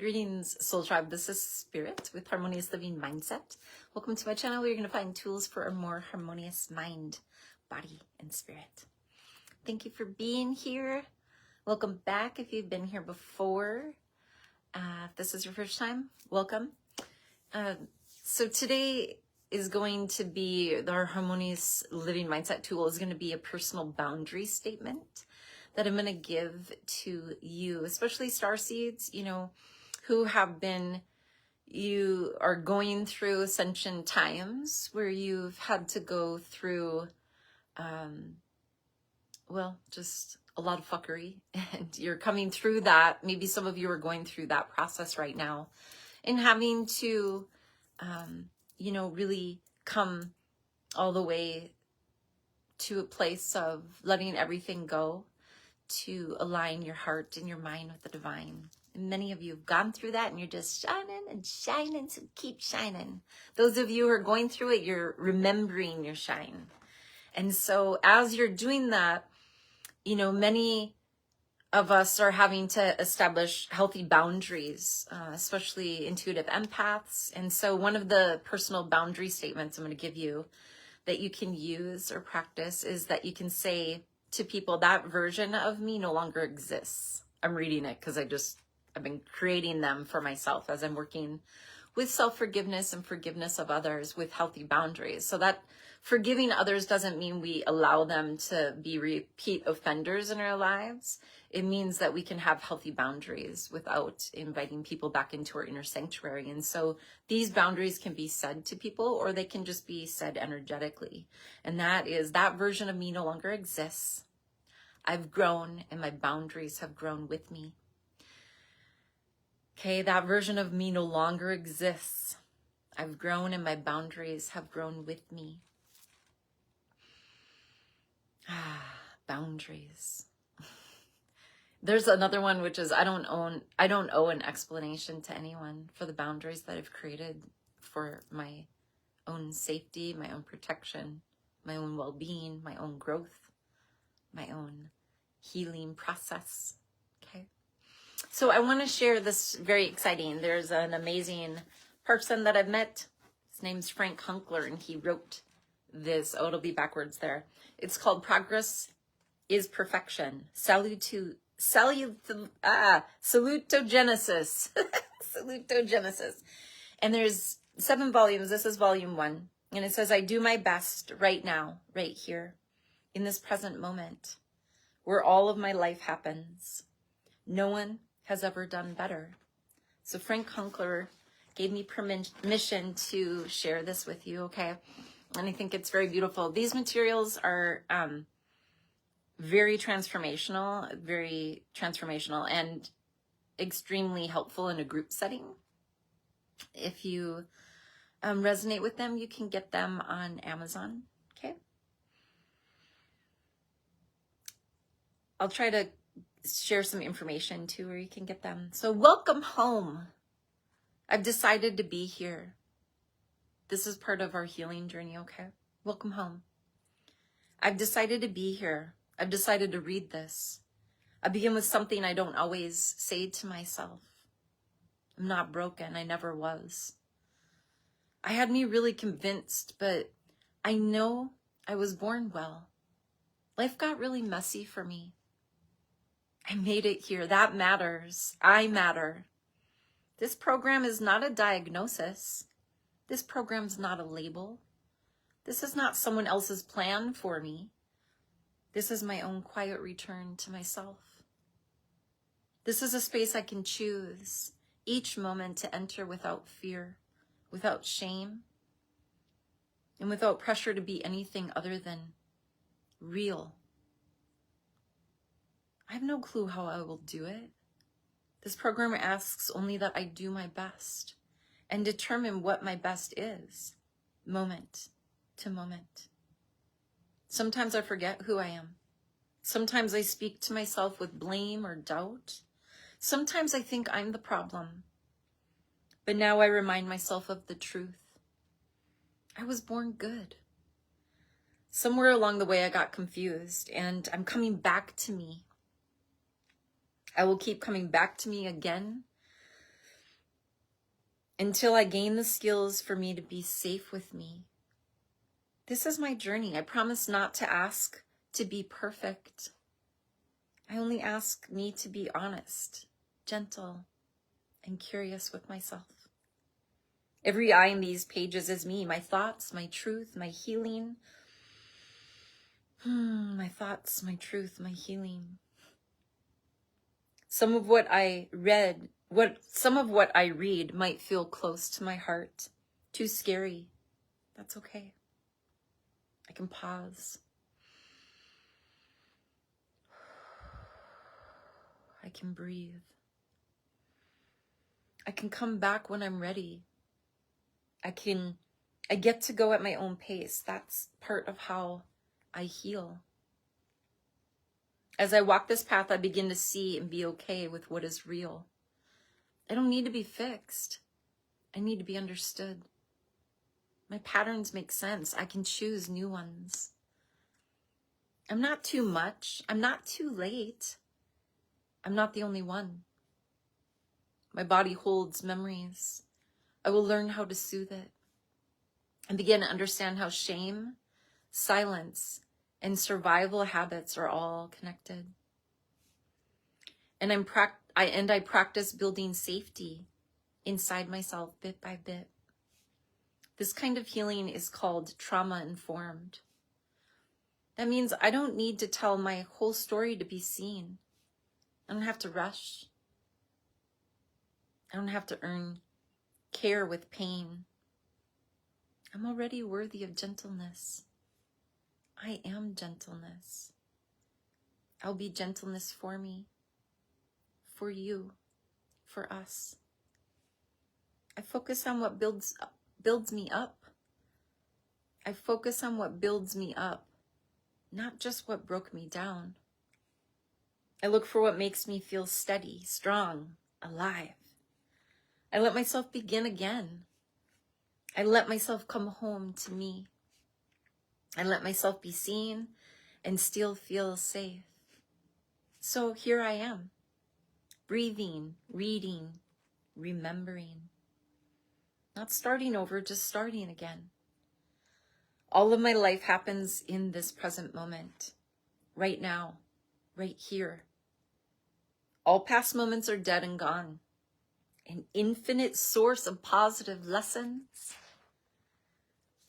Greetings, Soul Tribe. This is Spirit with Harmonious Living Mindset. Welcome to my channel where you're going to find tools for a more harmonious mind, body, and spirit. Thank you for being here. Welcome back if you've been here before. If this is your first time, welcome. So today is going to be, our Harmonious Living Mindset tool is going to be a personal boundary statement that I'm going to give to you, especially starseeds, who have been, you are going through ascension times where you've had to go through, just a lot of fuckery, and you're coming through that. Maybe some of you are going through that process right now and having to, really come all the way to a place of letting everything go to align your heart and your mind with the divine. And many of you have gone through that and you're just shining and shining, so keep shining. Those of you who are going through it, you're remembering your shine. And so as you're doing that, many of us are having to establish healthy boundaries, especially intuitive empaths. And so one of the personal boundary statements I'm going to give you that you can use or practice is that you can say to people, that version of me no longer exists. I'm reading it because I've been creating them for myself as I'm working with self-forgiveness and forgiveness of others with healthy boundaries. So that forgiving others doesn't mean we allow them to be repeat offenders in our lives. It means that we can have healthy boundaries without inviting people back into our inner sanctuary. And so these boundaries can be said to people, or they can just be said energetically. And that is, that version of me no longer exists. I've grown and my boundaries have grown with me. Okay, that version of me no longer exists. I've grown and my boundaries have grown with me. Boundaries. There's another one, which is I don't owe an explanation to anyone for the boundaries that I've created for my own safety, my own protection, my own well-being, my own growth, my own healing process. Okay. So I want to share this very exciting. There's an amazing person that I've met. His name's Frank Hunkler, and he wrote this. Oh, it'll be backwards there. It's called Progress is Perfection. Salutogenesis. Salutogenesis. And there's 7 volumes. This is volume 1. And it says, I do my best right now, right here, in this present moment, where all of my life happens. No one has ever done better. So Frank Hunkler gave me permission to share this with you, okay? And I think it's very beautiful. These materials are very transformational, and extremely helpful in a group setting. If you resonate with them, you can get them on Amazon, okay? I'll try to share some information too where you can get them. So welcome home. I've decided to be here. This is part of our healing journey, okay? Welcome home. I've decided to be here. I've decided to read this. I begin with something I don't always say to myself. I'm not broken. I never was. I had me really convinced, but I know I was born well. Life got really messy for me. I made it here. That matters. I matter. This program is not a diagnosis. This program's not a label. This is not someone else's plan for me. This is my own quiet return to myself. This is a space I can choose each moment to enter without fear, without shame, and without pressure to be anything other than real. I have no clue how I will do it. This program asks only that I do my best and determine what my best is, moment to moment. Sometimes I forget who I am. Sometimes I speak to myself with blame or doubt. Sometimes I think I'm the problem. But now I remind myself of the truth. I was born good. Somewhere along the way I got confused, and I'm coming back to me. I will keep coming back to me again until I gain the skills for me to be safe with me. This is my journey. I promise not to ask to be perfect. I only ask me to be honest, gentle, and curious with myself. Every eye in these pages is me, my thoughts, my truth, my healing. My thoughts, my truth, my healing. Some of what I read might feel close to my heart, too scary. That's okay. I can pause. I can breathe. I can come back when I'm ready. I get to go at my own pace. That's part of how I heal. As I walk this path, I begin to see and be okay with what is real. I don't need to be fixed. I need to be understood. My patterns make sense. I can choose new ones. I'm not too much. I'm not too late. I'm not the only one. My body holds memories. I will learn how to soothe it and begin to understand how shame, silence, and survival habits are all connected. And I practice building safety inside myself bit by bit. This kind of healing is called trauma-informed. That means I don't need to tell my whole story to be seen. I don't have to rush. I don't have to earn care with pain. I'm already worthy of gentleness. I am gentleness. I'll be gentleness for me, for you, for us. I focus on what builds me up. I focus on what builds me up, not just what broke me down. I look for what makes me feel steady, strong, alive. I let myself begin again. I let myself come home to me. I let myself be seen and still feel safe. So here I am, breathing, reading, remembering. Not starting over, just starting again. All of my life happens in this present moment, right now, right here. All past moments are dead and gone. An infinite source of positive lessons.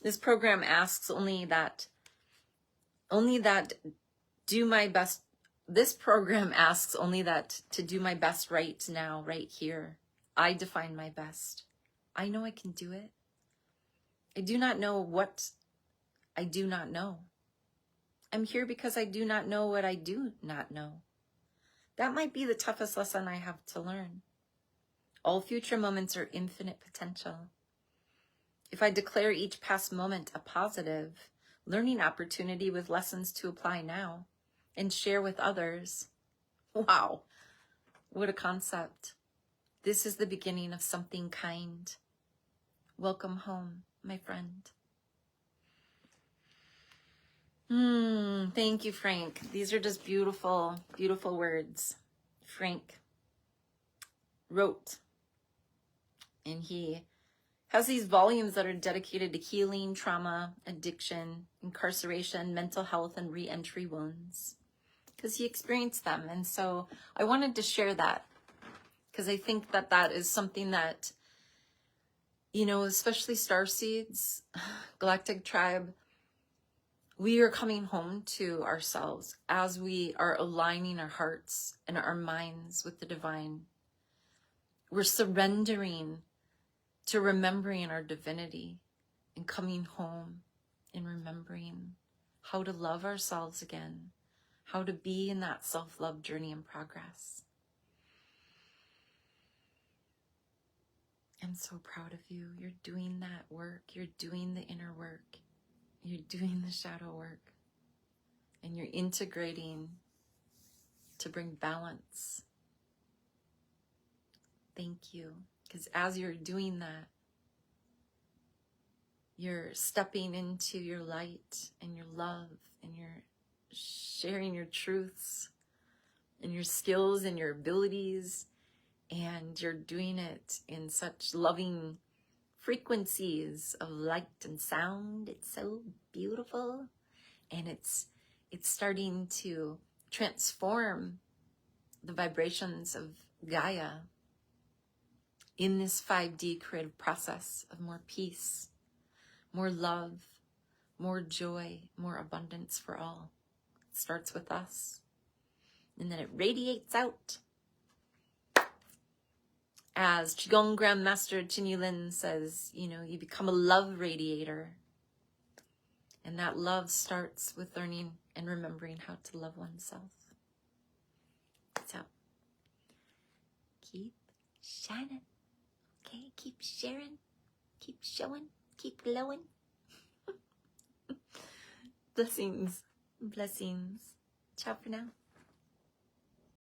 This program asks only that do my best. This program asks only that to do my best right now, right here. I define my best. I know I can do it. I do not know what I do not know. I'm here because I do not know what I do not know. That might be the toughest lesson I have to learn. All future moments are infinite potential. If I declare each past moment a positive learning opportunity with lessons to apply now and share with others, wow, what a concept. This is the beginning of something kind. Welcome home, my friend. Thank you, Frank. These are just beautiful, beautiful words. Frank wrote, and he has these volumes that are dedicated to healing, trauma, addiction, incarceration, mental health, and re-entry wounds, because he experienced them. And so I wanted to share that, because I think that that is something that, you know, especially Starseeds, Galactic Tribe, we are coming home to ourselves as we are aligning our hearts and our minds with the divine. We're surrendering to remembering our divinity and coming home and remembering how to love ourselves again, how to be in that self-love journey in progress. I'm so proud of you. You're doing that work. You're doing the inner work. You're doing the shadow work, and you're integrating to bring balance. Thank you. Because as you're doing that, you're stepping into your light and your love, and you're sharing your truths and your skills and your abilities And you're doing it in such loving frequencies of light and sound. It's so beautiful. And it's starting to transform the vibrations of Gaia in this 5D creative process of more peace, more love, more joy, more abundance for all. It starts with us. And then it radiates out. As Qigong Grandmaster Chin Yulin says, you become a love radiator. And that love starts with learning and remembering how to love oneself. So, keep shining. Okay, keep sharing, keep showing, keep glowing. Blessings, blessings. Ciao for now.